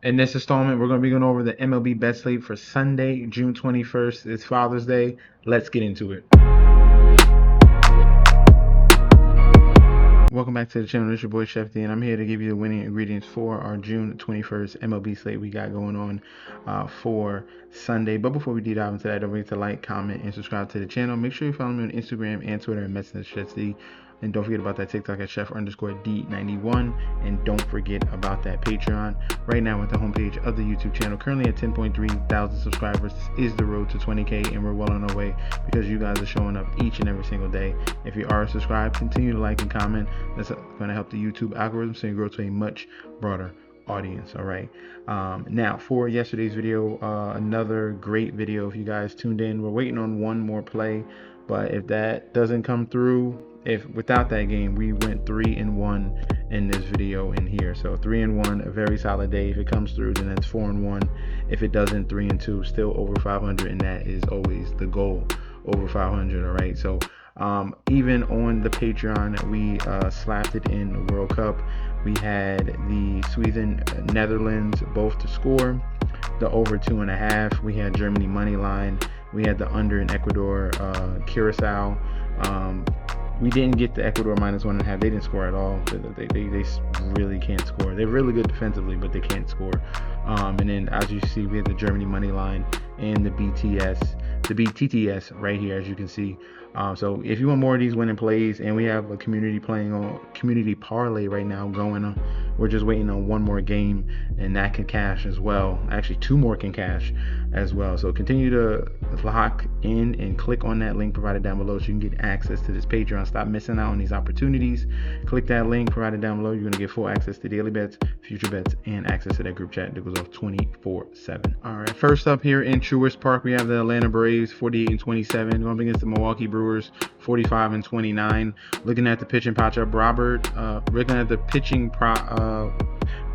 In this installment, we're going to be going over the MLB bet slate for Sunday, June 21st. It's Father's Day. Let's get into it. Welcome back to the channel. It's your boy Chef D, and I'm here to give you the winning ingredients for our June 21st MLB slate we got going on for Sunday. But before we dive into that, don't forget to like, comment, and subscribe to the channel. Make sure you follow me on Instagram and Twitter at Chef D. And don't forget about that TikTok at chef_D91. And don't forget about that Patreon. Right now at the homepage of the YouTube channel, currently at 10.3 thousand subscribers. This is the road to 20K, and we're well on our way because you guys are showing up each and every single day. If you are subscribed, continue to like and comment. That's going to help the YouTube algorithm so you grow to a much broader audience. All right. Now for yesterday's video, another great video. If you guys tuned in, we're waiting on one more play, but if that doesn't come through, if without that game, we went 3-1 in this video in here. So 3-1, a very solid day. If it comes through, then that's 4-1. If it doesn't, 3-2, still over 500, and that is always the goal, over 500. All right. So even on the Patreon, we slapped it in the World Cup. We had the Sweden, Netherlands both to score, the over 2.5. We had Germany money line. We had the under in Ecuador, Curacao. We didn't get the Ecuador -1.5. They didn't score at all. They really can't score. They're really good defensively, but they can't score. And then as you see, we had the Germany money line and the BTTS right here, as you can see. So if you want more of these winning plays, and we have a community parlay right now going on. We're just waiting on one more game, and that can cash as well. Actually, two more can cash as well. So continue to lock in and click on that link provided down below so you can get access to this Patreon. Stop missing out on these opportunities. Click that link provided down below. You're going to get full access to daily bets, future bets, and access to that group chat that goes off 24/7. All right, first up here in Truist Park, we have the Atlanta Braves 48-27 going up against the Milwaukee Brewers 45-29. Looking at the pitching matchup, looking at the pitching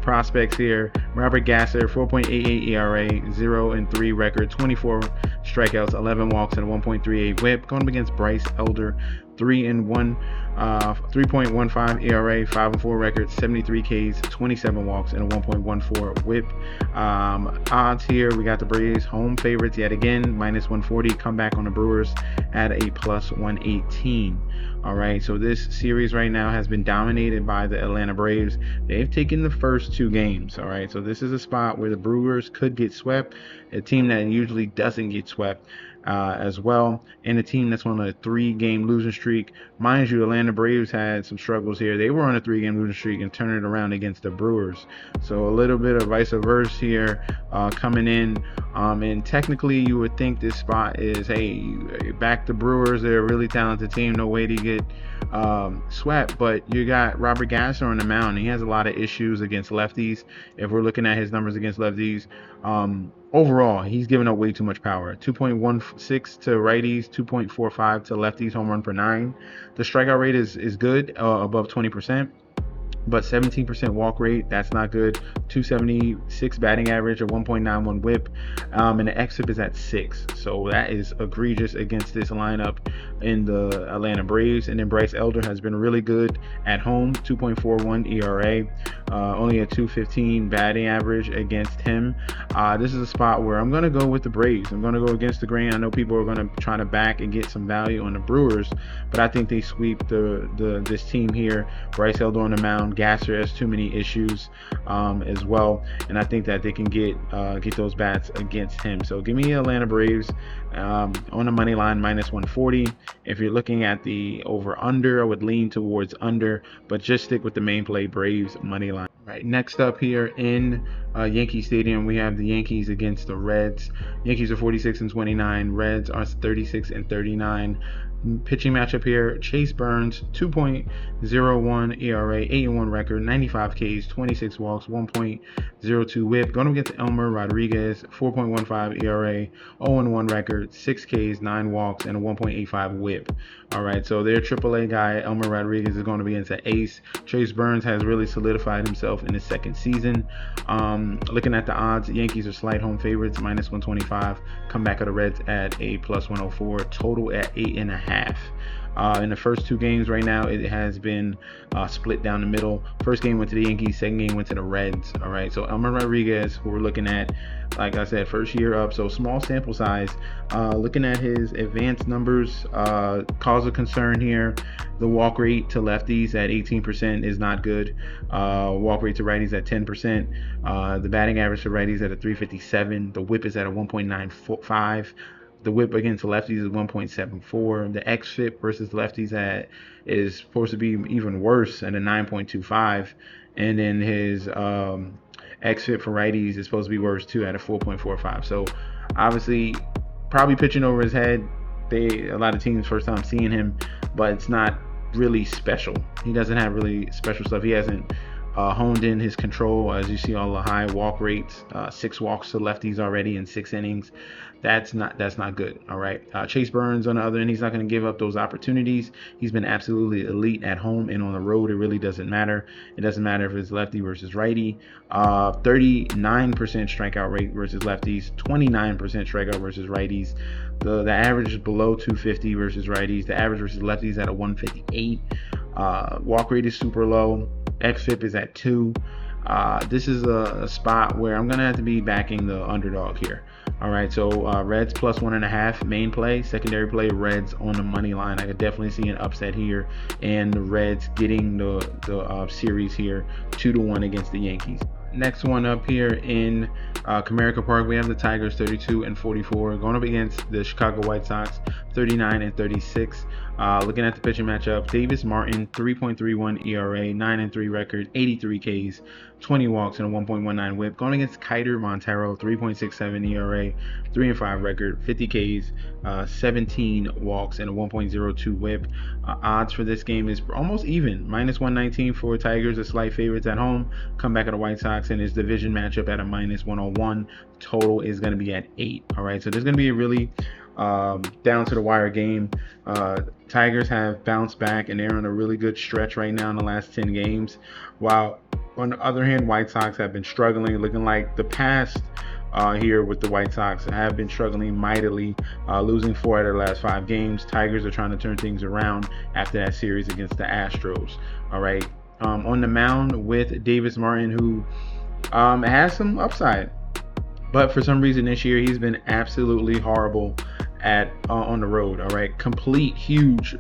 prospects here. Robert Gasser, 4.88 ERA, 0-3 record, 24 strikeouts, 11 walks, and a 1.38 WHIP. Going up against Bryce Elder, 3-1, 3.15 ERA, 5-4 record, 73 Ks, 27 walks, and a 1.14 WHIP. Odds here, we got the Braves home favorites yet again, -140. Come back on the Brewers at a +118. All right, so this series right now has been dominated by the Atlanta Braves. They've taken the first two games. All right, so this is a spot where the Brewers could get swept, a team that usually doesn't get swept as well, and a team that's on a 3-game losing streak. Mind you, the Atlanta Braves had some struggles here. They were on a 3-game losing streak and turned it around against the Brewers. So a little bit of vice versa here coming in. And technically, you would think this spot is, hey, back the Brewers. They're a really talented team. No way to get swept. But you got Robert Gasser on the mound. He has a lot of issues against lefties. If we're looking at his numbers against lefties, overall, he's giving up way too much power. 2.16 to righties, 2.45 to lefties, home run per 9. The strikeout rate is good, above 20%. But 17% walk rate, that's not good. 276 batting average, a 1.91 whip, and the xFIP is at 6. So that is egregious against this lineup in the Atlanta Braves. And then Bryce Elder has been really good at home, 2.41 ERA, only a 215 batting average against him. This is a spot where I'm going to go with the Braves. I'm going to go against the grain. I know people are going to try to back and get some value on the Brewers, but I think they sweep this team here. Bryce Elder on the mound. Gasser has too many issues as well, and I think that they can get those bats against him. So give me Atlanta Braves on the money line, -140. If you're looking at the over/under, I would lean towards under, but just stick with the main play, Braves money line. Right, next up here in Yankee Stadium, we have the Yankees against the Reds. Yankees are 46-29. Reds are 36-39. Pitching matchup here, Chase Burns, 2.01 ERA, 8-1 record, 95 Ks, 26 walks, 1.02 whip. Going against Elmer Rodriguez, 4.15 ERA, 0-1 record, 6 Ks, 9 walks, and a 1.85 whip. All right, so their AAA guy, Elmer Rodriguez, is going to be into ace. Chase Burns has really solidified himself in his second season. Looking at the odds, Yankees are slight home favorites, -125. Come back of the Reds at a +104. Total at 8.5. In the first 2 games right now, it has been split down the middle. First game went to the Yankees, second game went to the Reds. All right, so Elmer Rodriguez, who we're looking at, like I said, first year up, so small sample size. Looking at his advanced numbers, cause of concern here. The walk rate to lefties at 18% is not good. Walk rate to righties at 10%. The batting average to righties at a 357. The whip is at a 1.95. The whip against lefties is 1.74. The xFIP versus lefties is supposed to be even worse at a 9.25. And then his xFIP for righties is supposed to be worse too at a 4.45. So obviously, probably pitching over his head. A lot of teams first time seeing him, but it's not really special. He doesn't have really special stuff. He hasn't honed in his control, as you see all the high walk rates, 6 walks to lefties already in 6 innings. That's not good. All right. Chase Burns on the other end, he's not going to give up those opportunities. He's been absolutely elite at home and on the road. It really doesn't matter. It doesn't matter if it's lefty versus righty. 39% strikeout rate versus lefties, 29% strikeout versus righties. The average is below 250 versus righties. The average versus lefties at a 158. Walk rate is super low. xFIP is at 2. This is a spot where I'm going to have to be backing the underdog here. All right, so Reds plus 1.5 main play, secondary play Reds on the money line. I could definitely see an upset here, and the Reds getting the series here 2-1 against the Yankees. Next one up here in Comerica Park, we have the Tigers 32-44 going up against the Chicago White Sox 39-36. Looking at the pitching matchup, Davis Martin 3.31 ERA, 9-3 record, 83 Ks, 20 walks and a 1.19 whip. Going against Kiter Montero 3.67 ERA, 3-5 record, 50 Ks, 17 walks and a 1.02 whip. Odds for this game is almost even, -119 for Tigers, a slight favorites at home. Come back at the White Sox in his division matchup at a -101. Total is going to be at 8. All right, so there's going to be a really down to the wire game. Tigers have bounced back and they're on a really good stretch right now in the last 10 games, while on the other hand, White Sox have been struggling, looking like the past here with the White Sox have been struggling mightily, losing 4 out of the last 5 games. Tigers are trying to turn things around after that series against the Astros. All right, on the mound with Davis Martin, who has some upside, but for some reason this year he's been absolutely horrible at on the road. All right, complete huge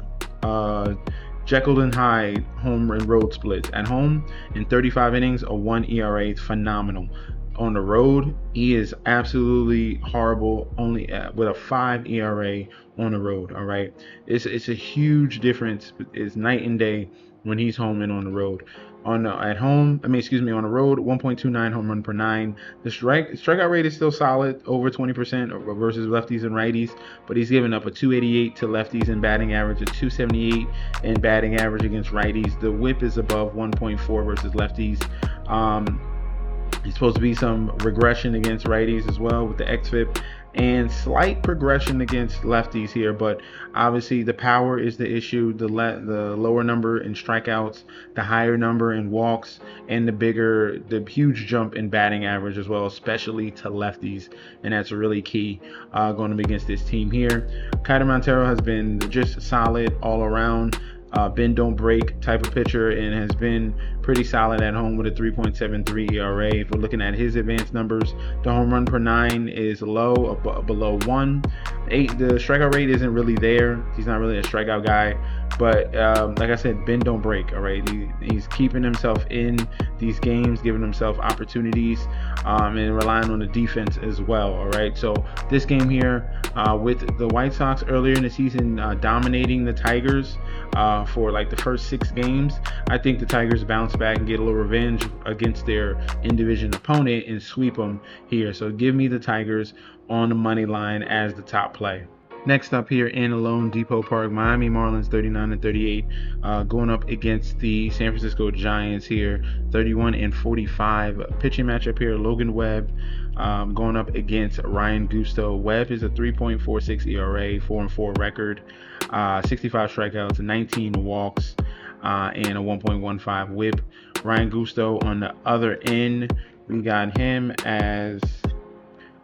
Jekyll and Hyde home and road splits. At home in 35 innings, a 1 ERA, phenomenal. On the road, he is absolutely horrible, only with a 5 ERA on the road. All right, it's a huge difference. It's night and day when he's home and on the road. On the road, 1.29 home run per 9. The strikeout rate is still solid, over 20% versus lefties and righties, but he's given up a 288 to lefties in batting average, a 278 in batting average against righties. The whip is above 1.4 versus lefties. He's supposed to be some regression against righties as well with the xFIP, and slight progression against lefties here, but obviously the power is the issue. The lower number in strikeouts, the higher number in walks, and the huge jump in batting average as well, especially to lefties, and that's really key going up against this team here. Kiter Montero has been just solid all around. Bend don't break type of pitcher, and has been pretty solid at home with a 3.73 ERA. If we're looking at his advanced numbers, the home run per 9 is low, below 1. The strikeout rate isn't really there. He's not really a strikeout guy, but like I said, bend don't break. All right, he's keeping himself in these games, giving himself opportunities, and relying on the defense as well. All right, so this game here with the White Sox earlier in the season dominating the Tigers for like the first 6 games, I think the Tigers bounce back and get a little revenge against their in-division opponent and sweep them here. So give me the Tigers on the money line as the top play. Next up here in Lone Depot Park, Miami Marlins 39-38 going up against the San Francisco Giants here 31-45. Pitching matchup here, Logan Webb going up against Ryan Gusto. Webb is a 3.46 ERA, 4-4 record, 65 strikeouts, 19 walks, and a 1.15 whip. Ryan Gusto on the other end, we got him as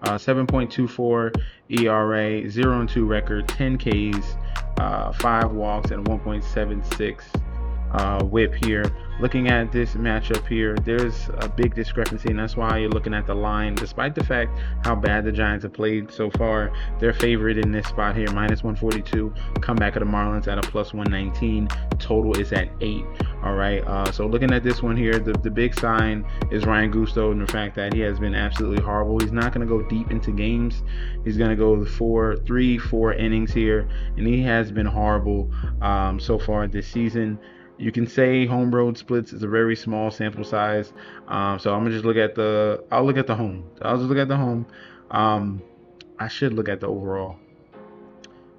7.24 ERA, 0-2 record, 10 Ks, 5 walks, and a 1.76 whip here. Looking at this matchup here, there's a big discrepancy, and that's why you're looking at the line. Despite the fact how bad the Giants have played so far, they're favored in this spot here, minus 142. Comeback of the Marlins at a plus 119. Total is at 8. All right. So looking at this one here, the big sign is Ryan Gusto and the fact that he has been absolutely horrible. He's not going to go deep into games. He's going to go 4 innings here, and he has been horrible so far this season. You can say home road splits is a very small sample size, so I'm gonna just look at the. I'll look at the home. I'll just look at the home. I should look at the overall.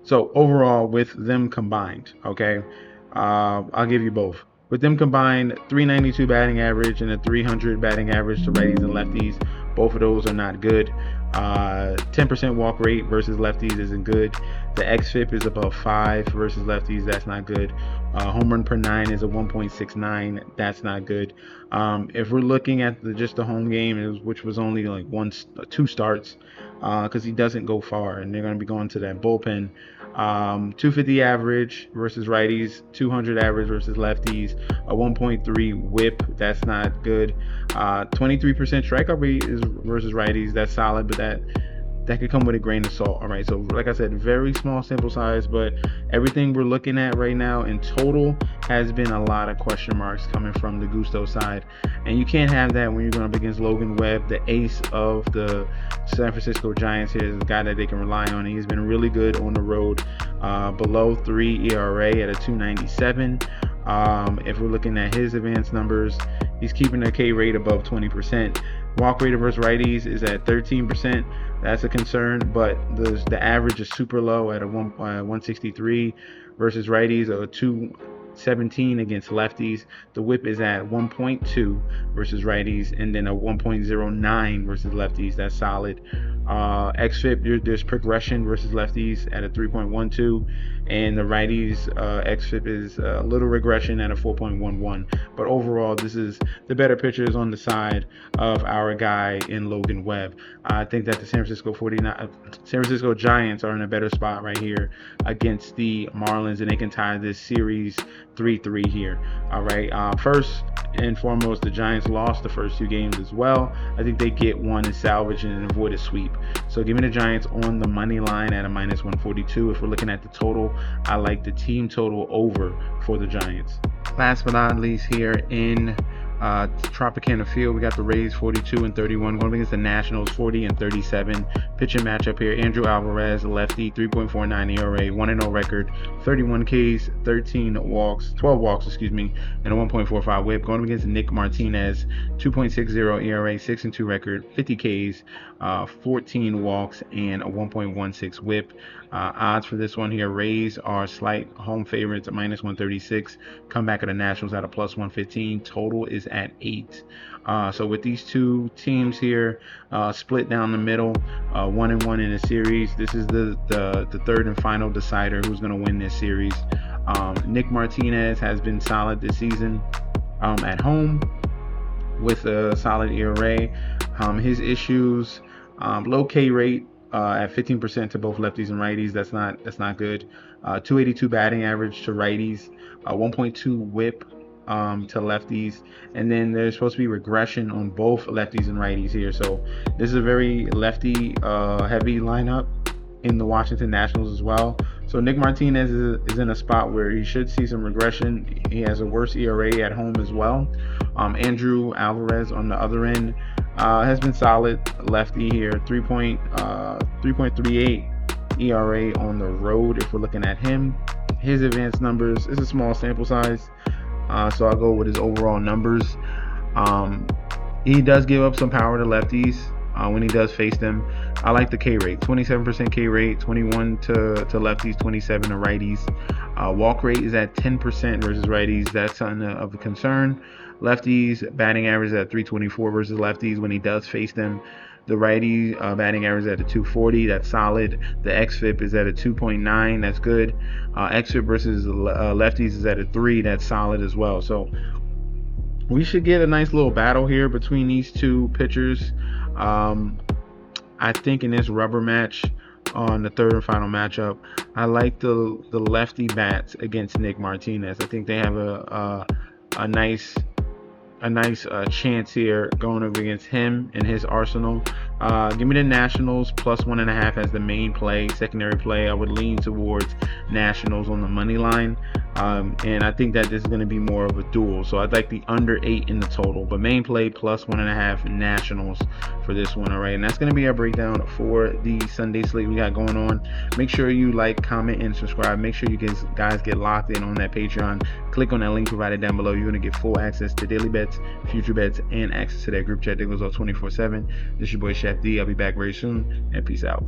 So overall, with them combined, okay, I'll give you both. With them combined, 392 batting average and a 300 batting average to righties and lefties. Both of those are not good. 10% walk rate versus lefties isn't good. The xFIP is above 5 versus lefties. That's not good. Home run per 9 is a 1.69. That's not good. If we're looking at just the home game, which was only like 2 starts, because he doesn't go far, and they're going to be going to that bullpen. 250 average versus righties, 200 average versus lefties, a 1.3 whip. That's not good. 23% strikeout rate is versus righties. That's solid, but that could come with a grain of salt. All right, so like I said, very small sample size, but everything we're looking at right now in total has been a lot of question marks coming from the Gusto side, and you can't have that when you're going up against Logan Webb, the ace of the San Francisco Giants. Here is a guy that they can rely on. He's been really good on the road, below 3 ERA at a 2.97. If we're looking at his advanced numbers, he's keeping a K rate above 20%. Walk rate versus righties is at 13%. That's a concern, but the average is super low at a 163 versus righties, a 217 against lefties. The whip is at 1.2 versus righties, and then a 1.09 versus lefties. That's solid. xFIP, there's progression versus lefties at a 3.12, and the righties xFIP is a little regression at a 4.11. But overall, this is the better pitchers on the side of our guy in Logan Webb. I think that the San Francisco Giants are in a better spot right here against the Marlins, and they can tie this series 3-3 here. All right. First and foremost, the Giants lost the first 2 games as well. I think they get one and salvage and avoid a sweep. So give me the Giants on the money line at a minus 142. If we're looking at the total, I like the team total over for the Giants. Last but not least, here in Tropicana Field, we got the Rays 42-31 going against the Nationals 40-37. Pitching matchup here: Andrew Alvarez, lefty, 3.49 ERA, 1-0 record, 31 Ks, 12 walks, and a 1.45 whip. Going against Nick Martinez, 2.60 ERA, 6-2 record, 50 Ks, 14 walks, and a 1.16 whip. Odds for this one here: Rays are slight home favorites at minus 136. Comeback of the Nationals at a plus 115. Total is at 8. So with these two teams here split down the middle, 1-1 in a series, this is the third and final decider who's going to win this series. Nick Martinez has been solid this season at home with a solid ERA. His issues: low K rate at 15% to both lefties and righties. That's not good. 282 batting average to righties, 1.2 whip to lefties, and then there's supposed to be regression on both lefties and righties here. So this is a very lefty heavy lineup in the Washington Nationals as well. So Nick Martinez is in a spot where he should see some regression. He has a worse ERA at home as well. Andrew Alvarez on the other end has been solid lefty here, 3.38 ERA on the road. If we're looking at him, his advanced numbers is a small sample size, so I'll go with his overall numbers. He does give up some power to lefties when he does face them. I like the K rate, 27% K rate, 21 to lefties, 27 to righties. Walk rate is at 10% versus righties. That's something of a concern. Lefties batting average at 324 versus lefties when he does face them. The righty batting average is at a 240. That's solid. The xFIP is at a 2.9. That's good. xFIP versus lefties is at a 3. That's solid as well. So we should get a nice little battle here between these two pitchers. I think in this rubber match, on the third and final matchup. I like the lefty bats against Nick Martinez. I think they have a nice chance here going up against him and his arsenal. Give me the Nationals plus 1.5 as the main play. Secondary play, I would lean towards Nationals on the money line. And I think that this is going to be more of a duel. So I'd like the under 8 in the total. But main play plus 1.5 Nationals for this one. All right. And that's going to be our breakdown for the Sunday slate we got going on. Make sure you like, comment, and subscribe. Make sure you guys get locked in on that Patreon. Click on that link provided down below. You're going to get full access to daily bets, future bets, and access to that group chat that goes on 24/7. This is your boy Chef D. I'll be back very soon, and peace out.